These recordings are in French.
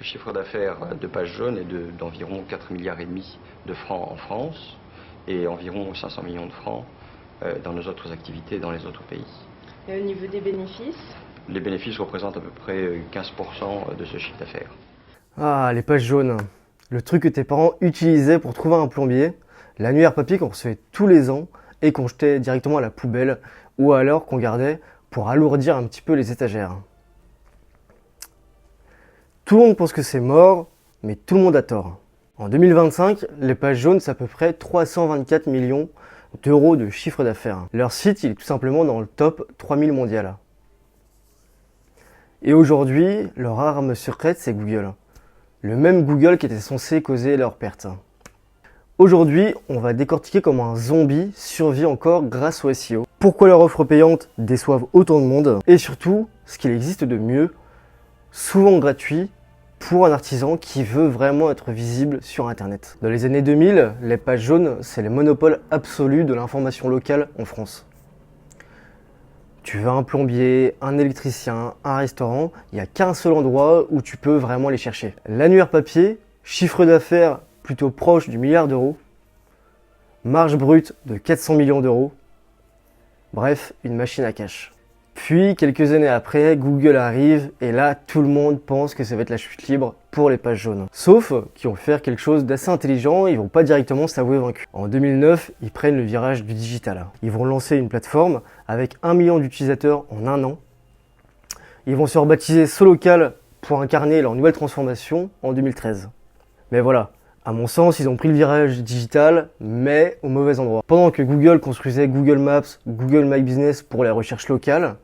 Le chiffre d'affaires de Page Jaune est d'environ 4,5 milliards de francs en France et environ 500 millions de francs dans nos autres activités dans les autres pays. Et au niveau des bénéfices? Les bénéfices représentent à peu près 15% de ce chiffre d'affaires. Ah, les pages jaunes. Le truc que tes parents utilisaient pour trouver un plombier, l'annuaire papier qu'on recevait tous les ans et qu'on jetait directement à la poubelle ou alors qu'on gardait pour alourdir un petit peu les étagères. Tout le monde pense que c'est mort, mais tout le monde a tort. En 2025, les pages jaunes, c'est à peu près 324 millions d'euros de chiffre d'affaires. Leur site, il est tout simplement dans le top 3000 mondial. Et aujourd'hui, leur arme secrète, c'est Google. Le même Google qui était censé causer leur perte. Aujourd'hui, on va décortiquer comment un zombie survit encore grâce au SEO. Pourquoi leurs offres payantes déçoivent autant de monde. Et surtout, ce qu'il existe de mieux, souvent gratuit, pour un artisan qui veut vraiment être visible sur Internet. Dans les années 2000, les pages jaunes, c'est le monopole absolu de l'information locale en France. Tu veux un plombier, un électricien, un restaurant, il n'y a qu'un seul endroit où tu peux vraiment les chercher. L'annuaire papier, chiffre d'affaires plutôt proche du milliard d'euros, marge brute de 400 millions d'euros, bref, une machine à cash. Puis, quelques années après, Google arrive et là, tout le monde pense que ça va être la chute libre pour les pages jaunes. Sauf qu'ils vont faire quelque chose d'assez intelligent, ils vont pas directement s'avouer vaincus. En 2009, ils prennent le virage du digital. Ils vont lancer une plateforme avec 1 million d'utilisateurs en un an. Ils vont se rebaptiser Solocal pour incarner leur nouvelle transformation en 2013. Mais voilà, à mon sens, ils ont pris le virage digital, mais au mauvais endroit. Pendant que Google construisait Google Maps, Google My Business pour les recherches locales,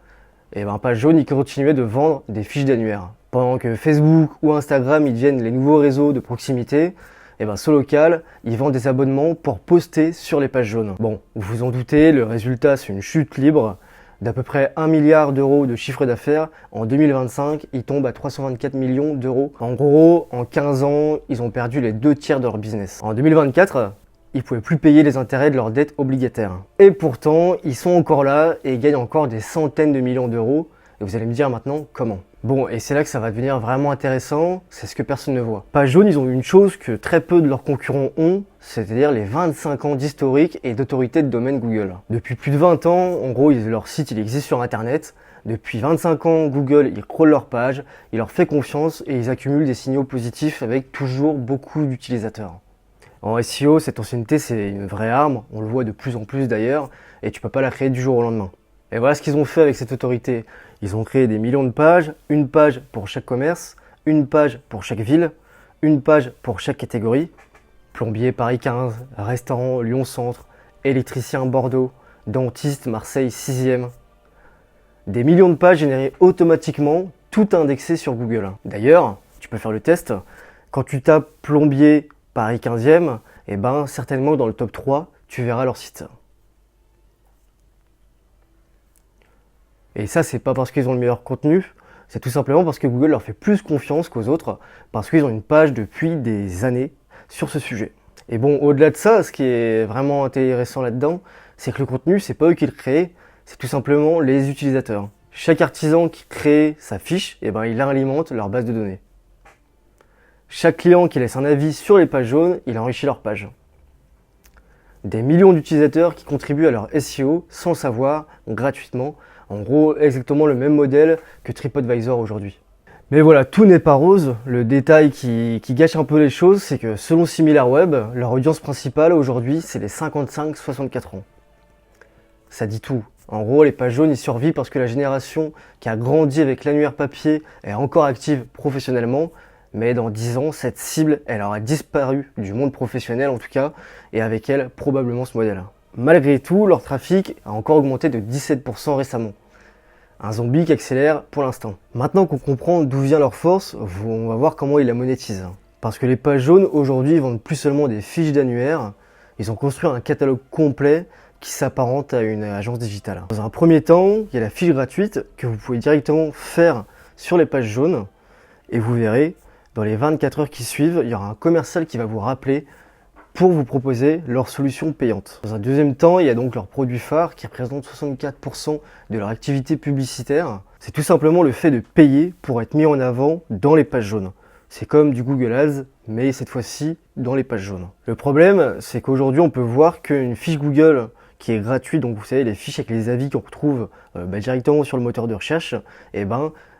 et ben Page Jaune, ils continuaient de vendre des fiches d'annuaire. Pendant que Facebook ou Instagram, ils deviennent les nouveaux réseaux de proximité, et ben Solocal, ils vendent des abonnements pour poster sur les pages jaunes. Bon, vous vous en doutez, le résultat, c'est une chute libre d'à peu près 1 milliard d'euros de chiffre d'affaires. En 2025, ils tombent à 324 millions d'euros. En gros, en 15 ans, ils ont perdu les 2/3 de leur business. En 2024, ils ne pouvaient plus payer les intérêts de leurs dettes obligataires. Et pourtant, ils sont encore là et gagnent encore des centaines de millions d'euros. Et vous allez me dire maintenant comment. Bon, et c'est là que ça va devenir vraiment intéressant, c'est ce que personne ne voit. Page Jaune, ils ont une chose que très peu de leurs concurrents ont, c'est-à-dire les 25 ans d'historique et d'autorité de domaine Google. Depuis plus de 20 ans, en gros, leur site il existe sur Internet. Depuis 25 ans, Google, ils crawlent leur page, il leur fait confiance et ils accumulent des signaux positifs avec toujours beaucoup d'utilisateurs. En SEO, cette ancienneté, c'est une vraie arme, on le voit de plus en plus d'ailleurs, et tu peux pas la créer du jour au lendemain. Et voilà ce qu'ils ont fait avec cette autorité. Ils ont créé des millions de pages, une page pour chaque commerce, une page pour chaque ville, une page pour chaque catégorie. Plombier Paris 15, restaurant Lyon Centre, électricien Bordeaux, dentiste Marseille 6e. Des millions de pages générées automatiquement, tout indexé sur Google. D'ailleurs, tu peux faire le test, quand tu tapes plombier Paris 15e, et ben certainement dans le top 3, tu verras leur site. Et ça, c'est pas parce qu'ils ont le meilleur contenu, c'est tout simplement parce que Google leur fait plus confiance qu'aux autres, parce qu'ils ont une page depuis des années sur ce sujet. Et bon, au-delà de ça, ce qui est vraiment intéressant là-dedans, c'est que le contenu, c'est pas eux qui le créent, c'est tout simplement les utilisateurs. Chaque artisan qui crée sa fiche, et ben il alimente leur base de données. Chaque client qui laisse un avis sur les pages jaunes, il enrichit leur page. Des millions d'utilisateurs qui contribuent à leur SEO sans savoir, gratuitement. En gros, exactement le même modèle que TripAdvisor aujourd'hui. Mais voilà, tout n'est pas rose. Le détail qui gâche un peu les choses, c'est que selon SimilarWeb, leur audience principale aujourd'hui, c'est les 55-64 ans. Ça dit tout. En gros, les pages jaunes, ils survivent parce que la génération qui a grandi avec l'annuaire papier est encore active professionnellement. Mais dans 10 ans, cette cible, elle aura disparu du monde professionnel en tout cas, et avec elle, probablement ce modèle. Malgré tout, leur trafic a encore augmenté de 17% récemment. Un zombie qui accélère pour l'instant. Maintenant qu'on comprend d'où vient leur force, on va voir comment ils la monétisent. Parce que les pages jaunes, aujourd'hui, vendent plus seulement des fiches d'annuaire, ils ont construit un catalogue complet qui s'apparente à une agence digitale. Dans un premier temps, il y a la fiche gratuite que vous pouvez directement faire sur les pages jaunes, et vous verrez, dans les 24 heures qui suivent, il y aura un commercial qui va vous rappeler pour vous proposer leur solution payante. Dans un deuxième temps, il y a donc leur produit phare qui représente 64% de leur activité publicitaire. C'est tout simplement le fait de payer pour être mis en avant dans les pages jaunes. C'est comme du Google Ads, mais cette fois-ci dans les pages jaunes. Le problème, c'est qu'aujourd'hui, on peut voir qu'une fiche Google qui est gratuite, donc vous savez, les fiches avec les avis qu'on retrouve directement sur le moteur de recherche, elle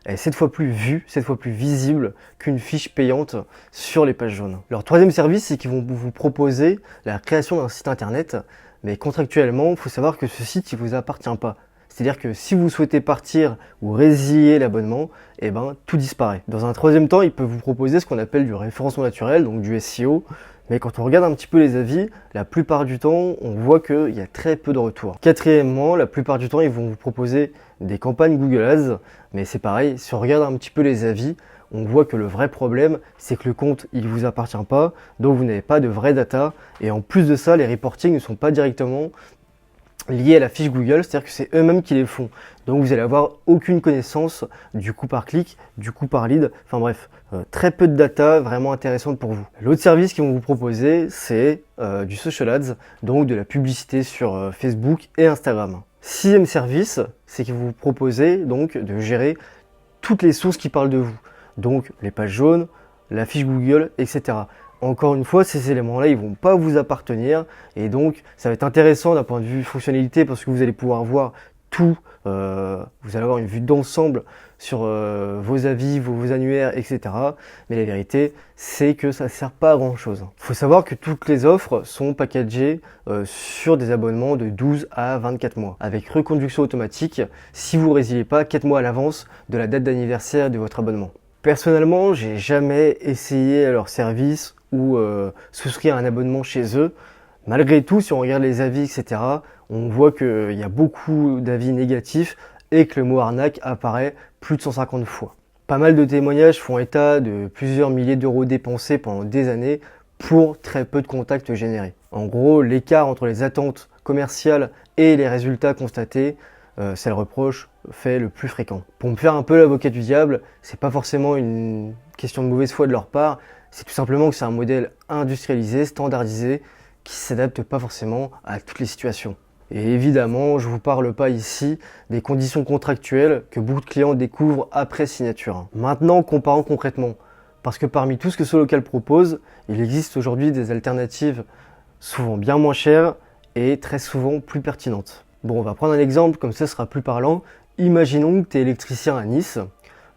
est 7 fois plus vue, 7 fois plus visible qu'une fiche payante sur les pages jaunes. Leur troisième service, c'est qu'ils vont vous proposer la création d'un site internet, mais contractuellement, il faut savoir que ce site, il ne vous appartient pas. C'est-à-dire que si vous souhaitez partir ou résilier l'abonnement, tout disparaît. Dans un troisième temps, il peut vous proposer ce qu'on appelle du référencement naturel, donc du SEO. Mais quand on regarde un petit peu les avis, la plupart du temps, on voit qu'il y a très peu de retours. Quatrièmement, la plupart du temps, ils vont vous proposer des campagnes Google Ads. Mais c'est pareil, si on regarde un petit peu les avis, on voit que le vrai problème, c'est que le compte, il ne vous appartient pas. Donc vous n'avez pas de vraie data. Et en plus de ça, les reportings ne sont pas directement liés à la fiche Google, c'est-à-dire que c'est eux-mêmes qui les font. Donc vous allez avoir aucune connaissance du coût par clic, du coût par lead, enfin bref, très peu de data vraiment intéressante pour vous. L'autre service qu'ils vont vous proposer, c'est du social ads, donc de la publicité sur Facebook et Instagram. Sixième service, c'est qu'ils vont vous proposer donc de gérer toutes les sources qui parlent de vous, donc les pages jaunes, la fiche Google, etc. Encore une fois, ces éléments-là, ils ne vont pas vous appartenir et donc ça va être intéressant d'un point de vue fonctionnalité parce que vous allez pouvoir voir tout, vous allez avoir une vue d'ensemble sur vos avis, vos annuaires, etc. Mais la vérité, c'est que ça ne sert pas à grand-chose. Il faut savoir que toutes les offres sont packagées sur des abonnements de 12 à 24 mois avec reconduction automatique si vous ne résiliez pas 4 mois à l'avance de la date d'anniversaire de votre abonnement. Personnellement, j'ai jamais essayé leur service ou souscrire un abonnement chez eux. Malgré tout, si on regarde les avis, etc., on voit qu'il y a beaucoup d'avis négatifs et que le mot arnaque apparaît plus de 150 fois. Pas mal de témoignages font état de plusieurs milliers d'euros dépensés pendant des années pour très peu de contacts générés. En gros, l'écart entre les attentes commerciales et les résultats constatés, c'est le reproche fait le plus fréquent. Pour me faire un peu l'avocat du diable, c'est pas forcément une question de mauvaise foi de leur part, c'est tout simplement que c'est un modèle industrialisé, standardisé, qui ne s'adapte pas forcément à toutes les situations. Et évidemment, je ne vous parle pas ici des conditions contractuelles que beaucoup de clients découvrent après signature. Maintenant, comparons concrètement, parce que parmi tout ce que Solocal propose, il existe aujourd'hui des alternatives souvent bien moins chères et très souvent plus pertinentes. Bon, on va prendre un exemple, comme ça sera plus parlant. Imaginons que tu es électricien à Nice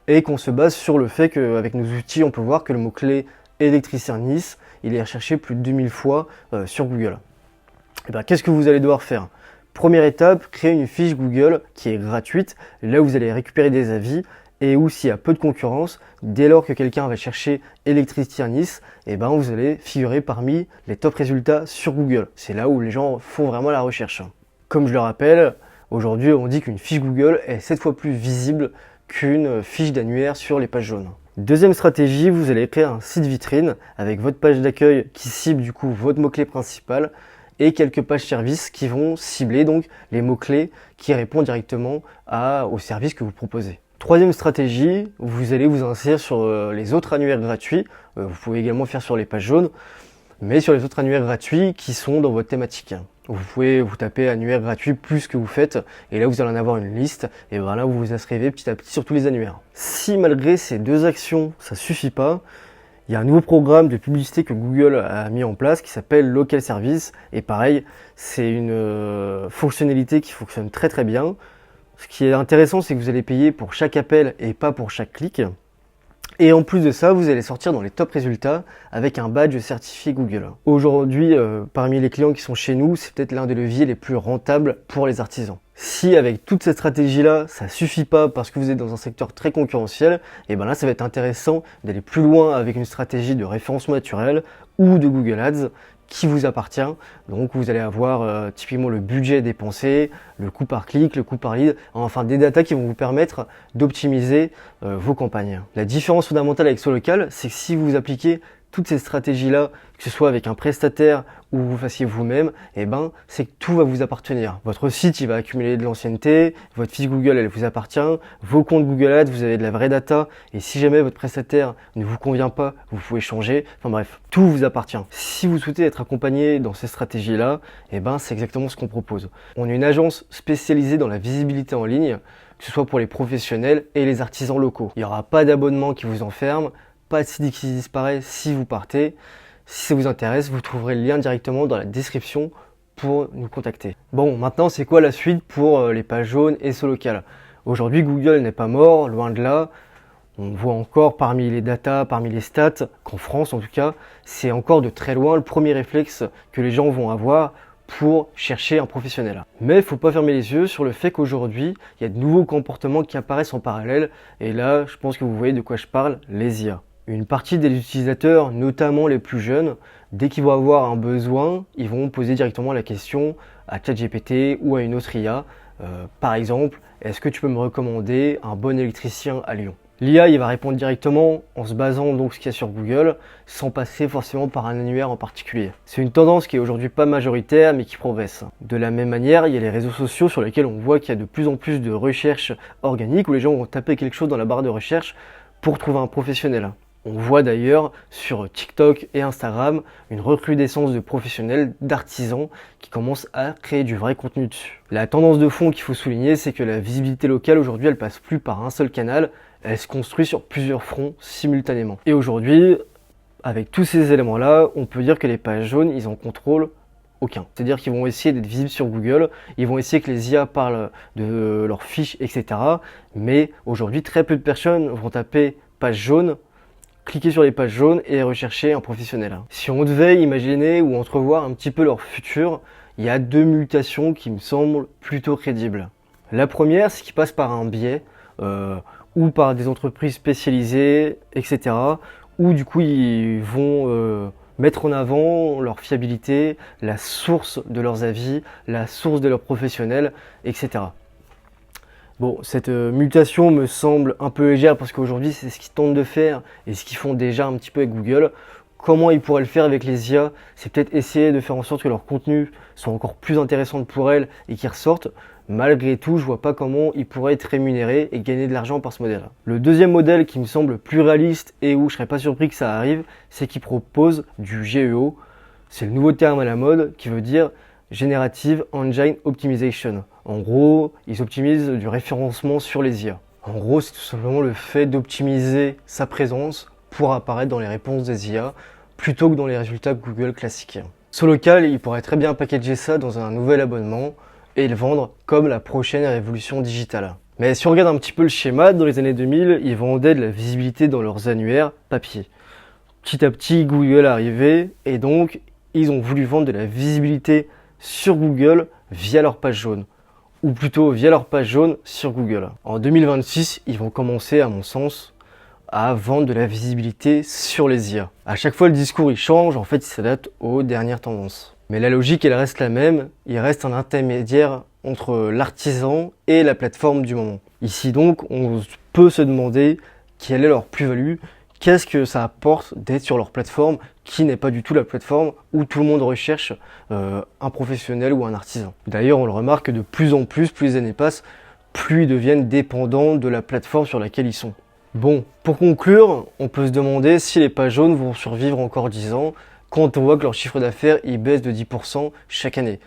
et qu'on se base sur le fait qu'avec nos outils, on peut voir que le mot-clé électricien Nice, il est recherché plus de 2000 fois sur Google. Et qu'est-ce que vous allez devoir faire? Première étape, créer une fiche Google qui est gratuite, là où vous allez récupérer des avis et où s'il y a peu de concurrence, dès lors que quelqu'un va chercher électricien Nice, vous allez figurer parmi les top résultats sur Google. C'est là où les gens font vraiment la recherche. Comme je le rappelle, aujourd'hui on dit qu'une fiche Google est 7 fois plus visible qu'une fiche d'annuaire sur les pages jaunes. Deuxième stratégie, vous allez créer un site vitrine avec votre page d'accueil qui cible du coup votre mot-clé principal et quelques pages services qui vont cibler donc les mots-clés qui répondent directement au service que vous proposez. Troisième stratégie, vous allez vous insérer sur les autres annuaires gratuits. Vous pouvez également faire sur les pages jaunes, mais sur les autres annuaires gratuits qui sont dans votre thématique. Vous pouvez vous taper annuaire gratuit plus que vous faites et là vous allez en avoir une liste et là vous vous inscrivez petit à petit sur tous les annuaires. Si malgré ces deux actions ça suffit pas, il y a un nouveau programme de publicité que Google a mis en place qui s'appelle Local Service et pareil c'est une fonctionnalité qui fonctionne très très bien. Ce qui est intéressant c'est que vous allez payer pour chaque appel et pas pour chaque clic. Et en plus de ça, vous allez sortir dans les top résultats avec un badge certifié Google. Aujourd'hui, parmi les clients qui sont chez nous, c'est peut-être l'un des leviers les plus rentables pour les artisans. Si avec toute cette stratégie-là, ça suffit pas parce que vous êtes dans un secteur très concurrentiel, là, ça va être intéressant d'aller plus loin avec une stratégie de référencement naturel ou de Google Ads qui vous appartient. Donc vous allez avoir typiquement le budget dépensé, le coût par clic, le coût par lead, enfin des datas qui vont vous permettre d'optimiser vos campagnes. La différence fondamentale avec Solocal, c'est que si vous appliquez toutes ces stratégies-là, que ce soit avec un prestataire ou vous fassiez vous-même, c'est que tout va vous appartenir. Votre site, il va accumuler de l'ancienneté, votre fiche Google, elle vous appartient, vos comptes Google Ads, vous avez de la vraie data, et si jamais votre prestataire ne vous convient pas, vous pouvez changer. Enfin bref, tout vous appartient. Si vous souhaitez être accompagné dans ces stratégies-là, c'est exactement ce qu'on propose. On est une agence spécialisée dans la visibilité en ligne, que ce soit pour les professionnels et les artisans locaux. Il n'y aura pas d'abonnement qui vous enferme, pas de site qui disparaît si vous partez. Si ça vous intéresse, vous trouverez le lien directement dans la description pour nous contacter. Bon, maintenant c'est quoi la suite pour les pages jaunes et SEOlocal? Aujourd'hui, Google n'est pas mort, loin de là. On voit encore parmi les datas, parmi les stats, qu'en France en tout cas, c'est encore de très loin le premier réflexe que les gens vont avoir pour chercher un professionnel. Mais il ne faut pas fermer les yeux sur le fait qu'aujourd'hui, il y a de nouveaux comportements qui apparaissent en parallèle. Et là, je pense que vous voyez de quoi je parle, les IA. Une partie des utilisateurs, notamment les plus jeunes, dès qu'ils vont avoir un besoin, ils vont poser directement la question à ChatGPT ou à une autre IA. Par exemple, est-ce que tu peux me recommander un bon électricien à Lyon? L'IA, il va répondre directement en se basant donc ce qu'il y a sur Google, sans passer forcément par un annuaire en particulier. C'est une tendance qui est aujourd'hui pas majoritaire, mais qui progresse. De la même manière, il y a les réseaux sociaux sur lesquels on voit qu'il y a de plus en plus de recherches organiques, où les gens vont taper quelque chose dans la barre de recherche pour trouver un professionnel. On voit d'ailleurs sur TikTok et Instagram une recrudescence de professionnels, d'artisans qui commencent à créer du vrai contenu dessus. La tendance de fond qu'il faut souligner, c'est que la visibilité locale aujourd'hui, elle passe plus par un seul canal, elle se construit sur plusieurs fronts simultanément. Et aujourd'hui, avec tous ces éléments-là, on peut dire que les pages jaunes, ils en contrôlent aucun. C'est-à-dire qu'ils vont essayer d'être visibles sur Google, ils vont essayer que les IA parlent de leurs fiches, etc. Mais aujourd'hui, très peu de personnes vont taper page jaune, cliquer sur les pages jaunes et rechercher un professionnel. Si on devait imaginer ou entrevoir un petit peu leur futur, il y a deux mutations qui me semblent plutôt crédibles. La première, c'est qu'ils passent par un biais ou par des entreprises spécialisées, etc. Où du coup ils vont mettre en avant leur fiabilité, la source de leurs avis, la source de leurs professionnels, etc. Bon, cette mutation me semble un peu légère parce qu'aujourd'hui c'est ce qu'ils tentent de faire et ce qu'ils font déjà un petit peu avec Google. Comment ils pourraient le faire avec les IA? C'est peut-être essayer de faire en sorte que leur contenu soit encore plus intéressant pour elles et qu'ils ressortent. Malgré tout, je vois pas comment ils pourraient être rémunérés et gagner de l'argent par ce modèle. Le deuxième modèle qui me semble plus réaliste et où je serais pas surpris que ça arrive, c'est qu'ils proposent du GEO. C'est le nouveau terme à la mode qui veut dire Generative Engine Optimization. En gros, ils optimisent du référencement sur les IA. En gros, c'est tout simplement le fait d'optimiser sa présence pour apparaître dans les réponses des IA plutôt que dans les résultats Google classiques. SEOlocal, il pourrait très bien packager ça dans un nouvel abonnement et le vendre comme la prochaine révolution digitale. Mais si on regarde un petit peu le schéma, dans les années 2000, ils vendaient de la visibilité dans leurs annuaires papier. Petit à petit, Google est arrivé et donc ils ont voulu vendre de la visibilité sur Google via leur page jaune. Ou plutôt via leur page jaune sur Google. En 2026, ils vont commencer, à mon sens, à vendre de la visibilité sur les IA. À chaque fois, le discours il change, en fait, il s'adapte aux dernières tendances. Mais la logique, elle reste la même, il reste un intermédiaire entre l'artisan et la plateforme du moment. Ici donc, on peut se demander quelle est leur plus-value, qu'est-ce que ça apporte d'être sur leur plateforme qui n'est pas du tout la plateforme où tout le monde recherche un professionnel ou un artisan. D'ailleurs, on le remarque de plus en plus les années passent, plus ils deviennent dépendants de la plateforme sur laquelle ils sont. Bon, pour conclure, on peut se demander si les pages jaunes vont survivre encore 10 ans quand on voit que leur chiffre d'affaires il baisse de 10% chaque année.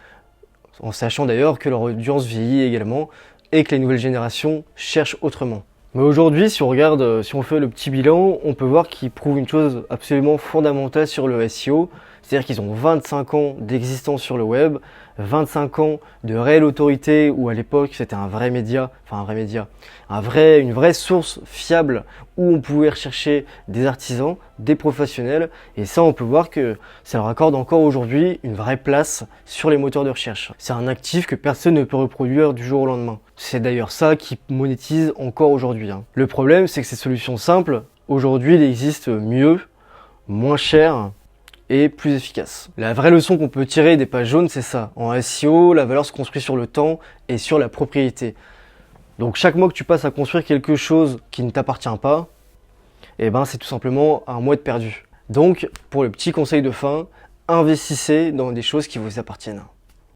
En sachant d'ailleurs que leur audience vieillit également et que les nouvelles générations cherchent autrement. Mais aujourd'hui, si on regarde, si on fait le petit bilan, on peut voir qu'ils prouvent une chose absolument fondamentale sur le SEO, c'est-à-dire qu'ils ont 25 ans d'existence sur le web, 25 ans de réelle autorité où à l'époque c'était un vrai média, une vraie source fiable où on pouvait rechercher des artisans, des professionnels, et ça on peut voir que ça leur accorde encore aujourd'hui une vraie place sur les moteurs de recherche. C'est un actif que personne ne peut reproduire du jour au lendemain. C'est d'ailleurs ça qui monétise encore aujourd'hui. Le problème c'est que ces solutions simples, aujourd'hui il existe mieux, moins cher, et plus efficace. La vraie leçon qu'on peut tirer des pages jaunes, c'est ça. En SEO, la valeur se construit sur le temps et sur la propriété. Donc chaque mois que tu passes à construire quelque chose qui ne t'appartient pas, eh ben c'est tout simplement un mois de perdu. Donc, pour le petit conseil de fin, investissez dans des choses qui vous appartiennent.